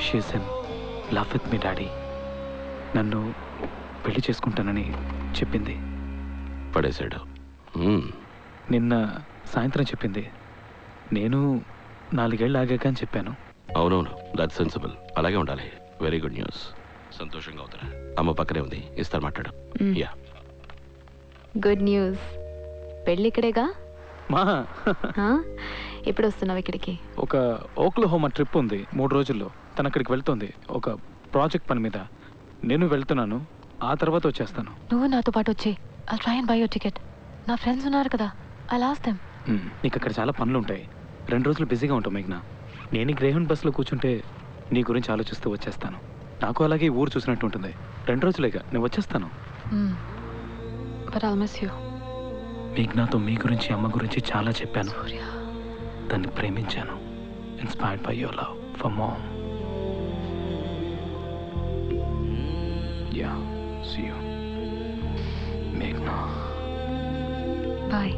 She's in love with me daddy. నన్ను పెళ్లి చేసుకుంటానని చెప్పింది. పడేశాడు. నిన్న సాయంత్రం చెప్పింది. నేను 4 ఏళ్ళు ఆగాక అని చెప్పాను. అవునవును, దట్ సెన్సిబుల్. అలాగే ఉండాలి. Very good news. సంతోషంగా అవుతారా? అమ్మ పక్కనే ఉంది, ఇస్తారు, మాట్లాడు. Yeah, good news. పెళ్ళి ఇక్కడేగా? మా ఎప్పుడు వస్తున్నావు ఇక్కడికి? ఒక ఓక్లహోమా ట్రిప్ ఉంది 3 రోజుల్లో. తను అక్కడికి వెళ్తుంది ఒక ప్రాజెక్ట్ పని మీద. నేను వెళ్తున్నాను, ఆ తర్వాత వచ్చేస్తాను. నువ్వు నాతో పాటు వచ్చి I'll try and buy your ticket. నా ఫ్రెండ్స్ ఉన్నారు కదా, I'll ask them. నీకు అక్కడ చాలా పనులు ఉంటాయి. 2 రోజులు బిజీగా ఉంటావు మేఘ్నా. నేను గ్రేహన్ బస్సులో కూర్చుంటే నీ గురించి ఆలోచిస్తూ వచ్చేస్తాను. నాకు అలాగే ఊరు చూసినట్టు ఉంటుంది. 2 రోజులేగా, నేను వచ్చేస్తాను. But I'll miss you. మేఘ్నాతో మీ గురించి, అమ్మ గురించి చాలా చెప్పాను. దాన్ని ప్రేమించాను. Inspired by your love for mom. Yeah, see you మేఘ్నా. బాయ్.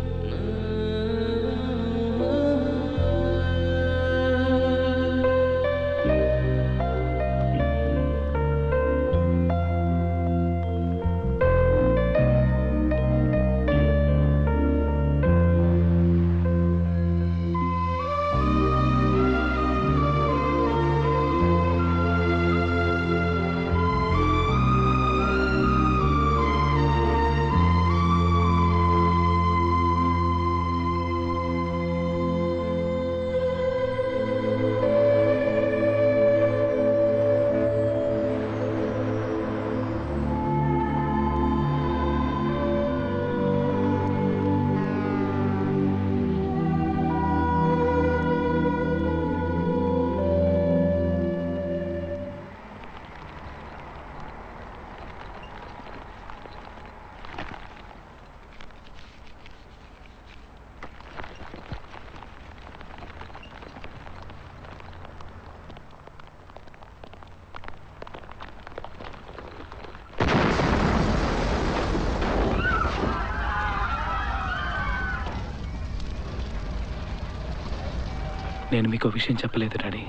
నేను మీకు విషయం చెప్పలేదు డాడీ.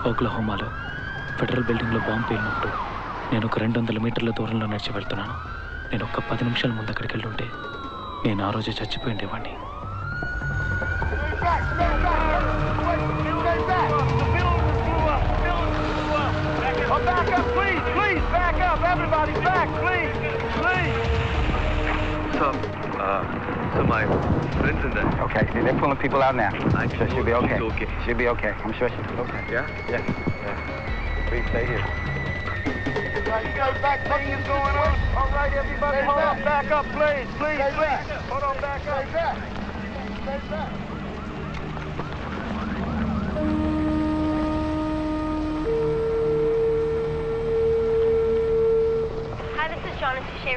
ఓక్లహోమాలో ఫెడరల్ బిల్డింగ్లో బాంబు పేలినప్పుడు నేను ఒక 200 మీటర్ల దూరంలో నడిచి వెళ్తున్నాను. నేను ఒక 10 నిమిషాల ముందు అక్కడికి వెళ్ళుంటే నేను ఆ రోజే చచ్చిపోయి ఉండేవాడిని. So my friends in there. Okay, they're pulling people out now. I'm sure she'll be okay. Okay. She'll be okay. I'm sure she'll be okay. Yeah? Yeah. Please stay here. You guys back, nothing is going on. All right, everybody, hold on, back up, please, please, please. Hold on, back up. Stay back. Stay back.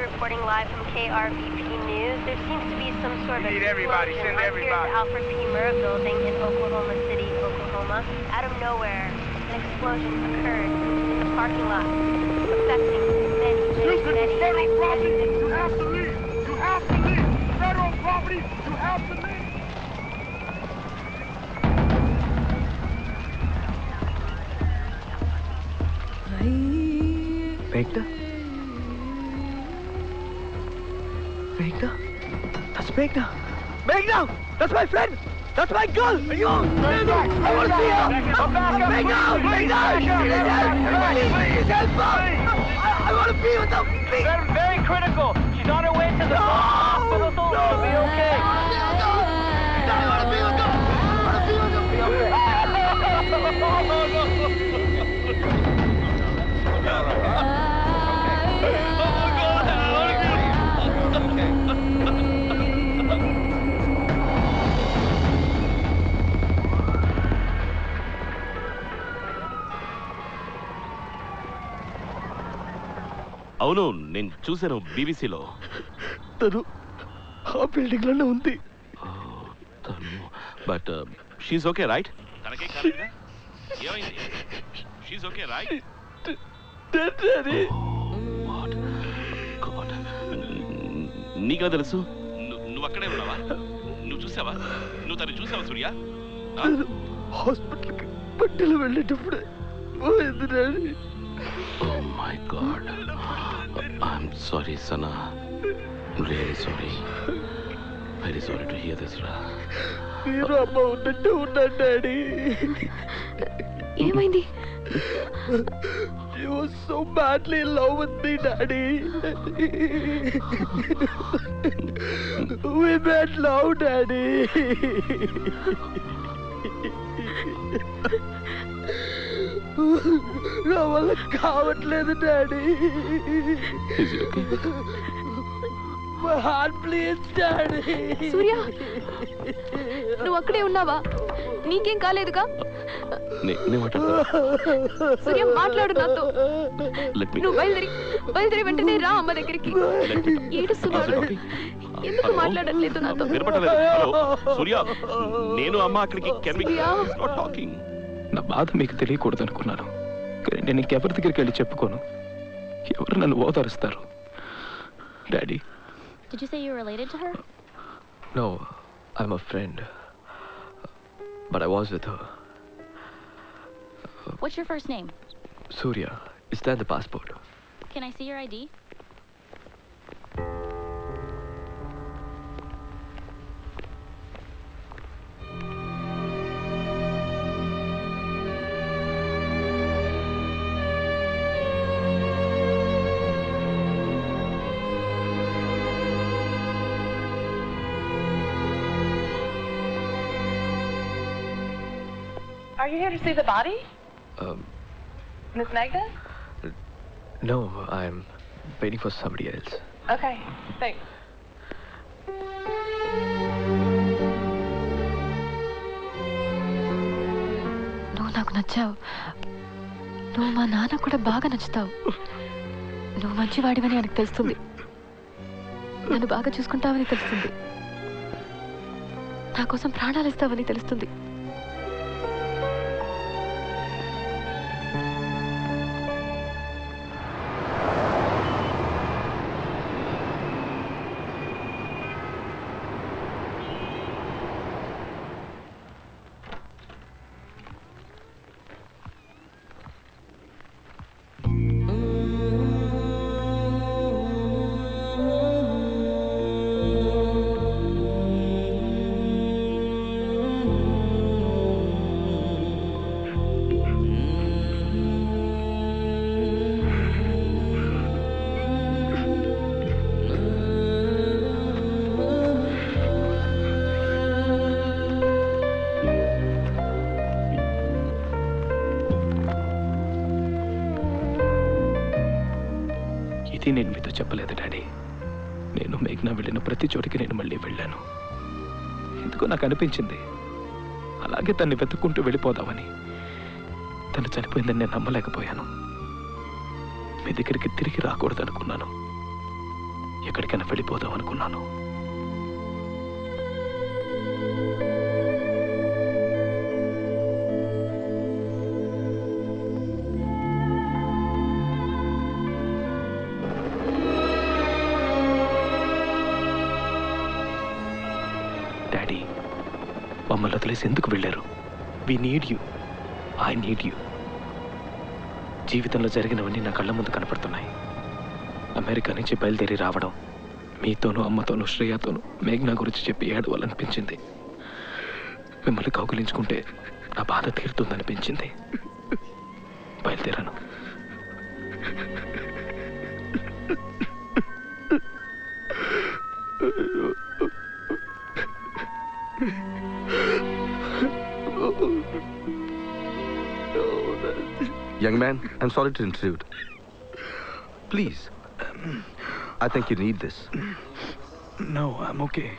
Reporting live from KRVP News. There seems to be some sort of explosion here at the Alfred P. Murrah building in Oklahoma City, Oklahoma. Out of nowhere, an explosion occurred in the parking lot, affecting many. Federal property, you have to leave. You have to leave. Federal property, you have to leave. Megna? Megna? That's Megna! Megna! That's my friend! That's my girl! Are you? I want to see her! Megna! Megna! Please help her! I want to be with her! Please! Very critical. She's on her way to the hospital. She'll be okay. I want to be with her! I want to be with her! Be okay! అవును, నేను చూశాను బీబీసీలో. తను ఆ building లోనే ఉంది. But she's okay right? తనకే కాలేదా? ఏమైంది? She's okay right? నీకా తెలుసు? నువ్వు అక్కడే ఉన్నావా? నువ్వు చూసావా? నువ్వు తను చూసావా సూర్య? హాస్పిటల్కి బట్టలు వెళ్ళేటప్పుడే పోయింది daddy. Oh my God. I'm sorry, Sana. Really sorry. Very sorry to hear this, Ra. మీరు అమ్మ ఉన్నట్టు ఉన్నాను డాడీ. ఏమైంది? She was so badly in love with me, Daddy. We made love, Daddy. నా వల్ల కావట్లేదు daddy. Is it okay? My heart bleeds, Daddy. సూర్య, నువ్వు అక్కడే ఉన్నావా? నీకేం కాలేదుగా? నేను మాట్లాడతా. సూర్య, మాట్లాడు నాతో. Let me. నువ్వు బయలుదేరి వెంటనే రా అమ్మ దగ్గరికి. ఏడుస్తున్నాడు. ఎందుకు మాట్లాడట్లేదు నాతో? వినపడలేదు. హలో సూర్య, నేను అమ్మ అక్కడికి. Can we stop talking? నా బాధ మీకు తెలియకూడదు అనుకున్నాను, కానీ నేను ఇంకెవరి దగ్గరికి వెళ్ళి చెప్పుకోను. ఎవరు నన్ను ఓదారుస్తారు? Daddy. Did you say you were related to her? No, I'm a friend. But I was with her. What's your first name? Surya, is that the passport? Can I see your ID? Are you here to see the body? Miss Magda? No, I'm waiting for somebody else. Okay, thanks. నువ్వు నాకు నచ్చావు. నువ్వు మా నాన్న కూడా బాగా నచ్చుతావు. నువ్వు మంచివాడివని ఆయనకు తెలుస్తుంది. నన్ను బాగా చూసుకుంటావని తెలుస్తుంది. నా కోసం ప్రాణాలు ఇస్తావని తెలుస్తుంది. నేను మీతో చెప్పలేదు డాడీ. నేను మేఘ్నా వెళ్ళిన ప్రతి చోటికి నేను మళ్ళీ వెళ్ళాను. ఎందుకో నాకు అనిపించింది అలాగే తన్ని వెతుక్కుంటూ వెళ్ళిపోదామని. తను చనిపోయిందని నేను నమ్మలేకపోయాను. మీ దగ్గరికి తిరిగి రాకూడదు అనుకున్నాను. ఎక్కడికైనా వెళ్ళిపోదాం అనుకున్నాను. డాడీ, మమ్మల్ని వదిలేసి ఎందుకు వెళ్ళారు? We need you. I need you. జీవితంలో జరిగినవన్నీ నా కళ్ళ ముందు కనపడుతున్నాయి. అమెరికా నుంచి బయలుదేరి రావడం, మీతోనూ అమ్మతోనూ శ్రేయతోనూ మేఘ్నా గురించి చెప్పి ఏడవాలనిపించింది. మిమ్మల్ని కౌగిలించుకుంటే నా బాధ తీరుతుందనిపించింది. బయలుదేరాను. Young man, I'm sorry to intrude. Please, I think you need this. No, I'm okay.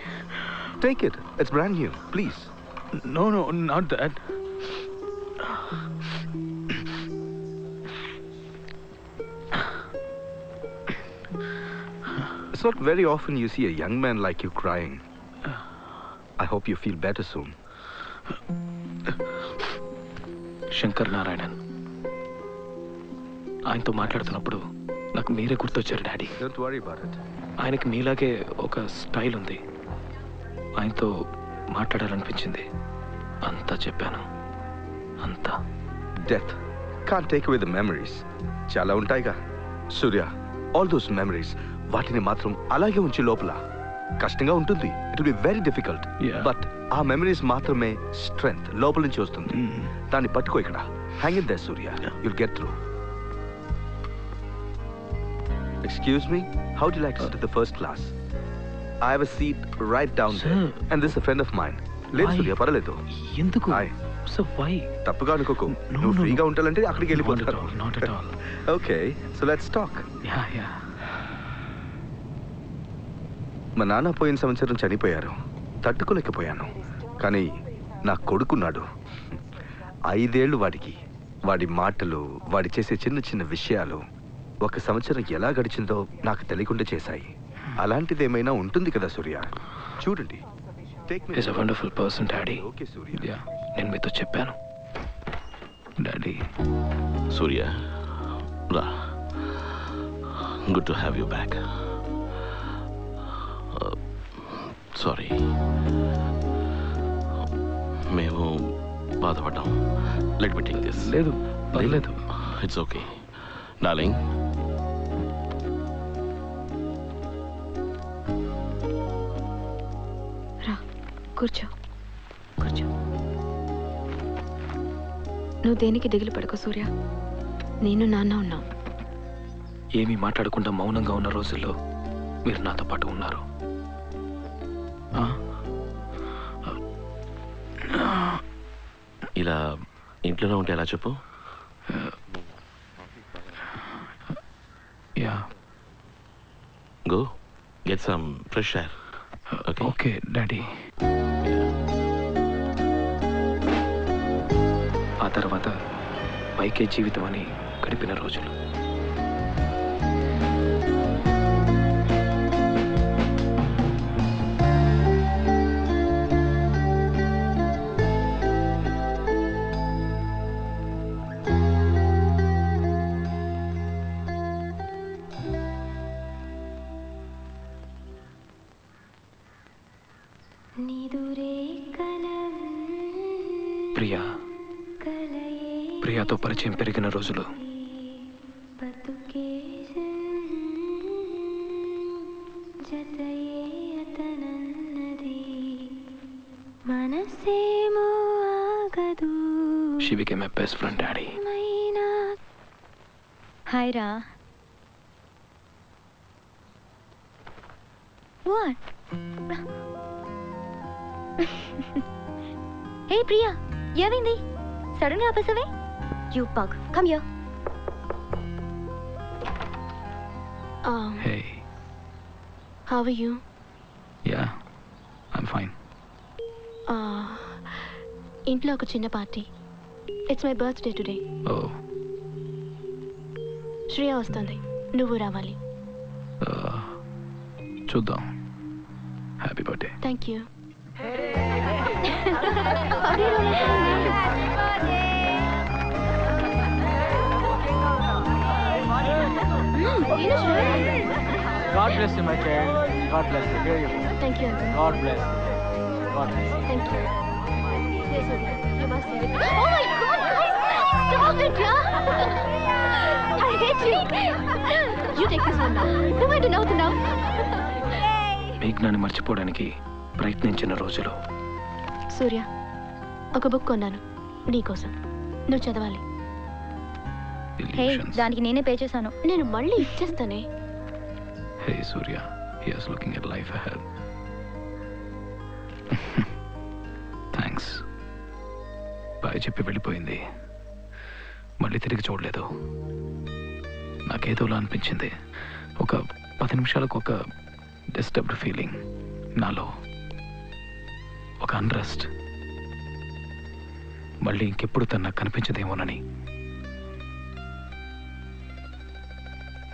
Take it. It's brand new. Please. No, not that. It's not very often you see a young man like you crying. I hope you feel better soon. Shankar Narayanan. ఆయనతో మాట్లాడుతున్నప్పుడు నాకు మీరే గుర్తొచ్చారు daddy. Don't worry about it. ఆయనకి మీలాగే ఒక style ఉంది. ఆయనతో మాట్లాడాలనిపించింది. అంతా చెప్పాను. అంతా. Death can't take away the memories. చాలా ఉంటాయిగా సూర్య. ఆల్ దోస్ మెమరీస్ వాటిని మాత్రం అలాగే ఉంచి లోపల కష్టంగా ఉంటుంది. It will be very difficult. But ఆ మెమరీస్ మాత్రమే స్ట్రెంగ్త్ లోపల నుంచి వస్తుంది. దాన్ని పట్టుకో ఇక్కడ. Hang in there Surya. You'll get through. Excuse me, how do you like to sit at the first class? I have a seat right down there. And this is a friend of mine. లేదు సూర్య, పర్వాలేదు. ఎందుకు? So why? తప్పుగా అనుకోకు. నువ్వు ఫ్రీగా ఉంటాలంటే అక్కడికి వెళ్ళిపోతాను. Not at all. Okay, so let's talk. Yeah. మా నాన్న పోయిన సంవత్సరం చనిపోయారు. తట్టుకోలేకపోయాను. కానీ నా కొడుకున్నాడు. 5 ఏళ్ళు వాడికి. వాడి మాటలు, వాడి చేసే చిన్న చిన్న విషయాలు ఒక సంవత్సరం ఎలా గడిచిందో నాకు తెలియకుండా చేశాయి. అలాంటిది ఏమైనా ఉంటుంది కదా సూర్య. చూడండి. He's a wonderful person, Daddy. Okay, Surya. Yeah, నేను మీతో చెప్పాను. Daddy. సూర్య, రా. Good to have you back. Sorry. మేము బాధపడ్డాం. Let me take this. లేదు, పర్లేదు. It's okay. Darling. కూర్చో. నువ్వు దేనికి దిగులు పడకు సూర్య. నేను నాన్న ఉన్నాం. ఏమీ మాట్లాడకుండా మౌనంగా ఉన్న రోజుల్లో మీరు నాతో పాటు ఉన్నారు. ఇలా ఇంట్లోనే ఉంటే ఎలా చెప్పు? Yeah. Go. Get some fresh air. Okay, Daddy. ఆ తర్వాత పైకే జీవితం అని గడిపిన రోజులు. ప్రియాతో పరిచయం పెరిగిన రోజులు. She became my best friend, Daddy. Hi, Ra. What? Hey, Priya. ఏమైంది? సడన్గా ఆపేసావే? You bug. Come here. Hey. How are you? Yeah, I'm fine. ఇంట్లో ఒక చిన్న party. It's my birthday today. Oh. Shreya వస్తుంది. నువ్వు రావాలి. చూద్దాం. Happy birthday. Thank you. God bless you, my child. God bless you. Here you go. Thank you. God bless you. God bless you. Thank you. Yes, sir. You must say it. Oh my God, guys! Stop it, yeah! I hate you. You take this one now. No matter now. మేఘ్నాన్ని మర్చిపోవడానికి ప్రయత్నించిన రోజులు. సూర్య, ఒక book కొన్నాను నీకోసం. నువ్వు చదవాలి. దానికి నేనే పే చేశాను. నేను మళ్ళీ ఇచ్చేస్తానే. Hey Surya, he is looking at life ahead. Thanks. Bye చెప్పి వెళ్ళిపోయింది. మళ్ళీ తిరిగి చూడలేదు. నాకేదోలా అనిపించింది. ఒక 10 నిమిషాలకు ఒక డిస్టర్బ్డ్ ఫీలింగ్ నాలో. ఒక అన్రెస్ట్. మళ్ళీ ఇంకెప్పుడు తను నాకు కనిపించదేమోనని.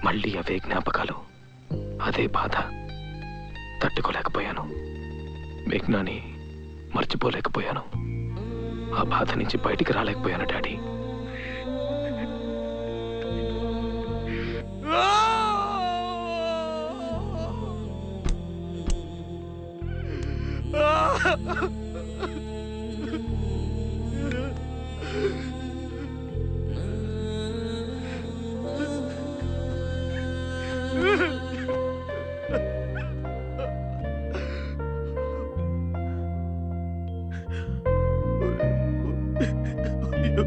మళ్ళీ అవే జ్ఞాపకాలు, అదే బాధ. తట్టుకోలేకపోయాను. మేఘ్నాని మర్చిపోలేకపోయాను. ఆ బాధ నుంచి బయటికి రాలేకపోయాను డాడీ. అయ్యో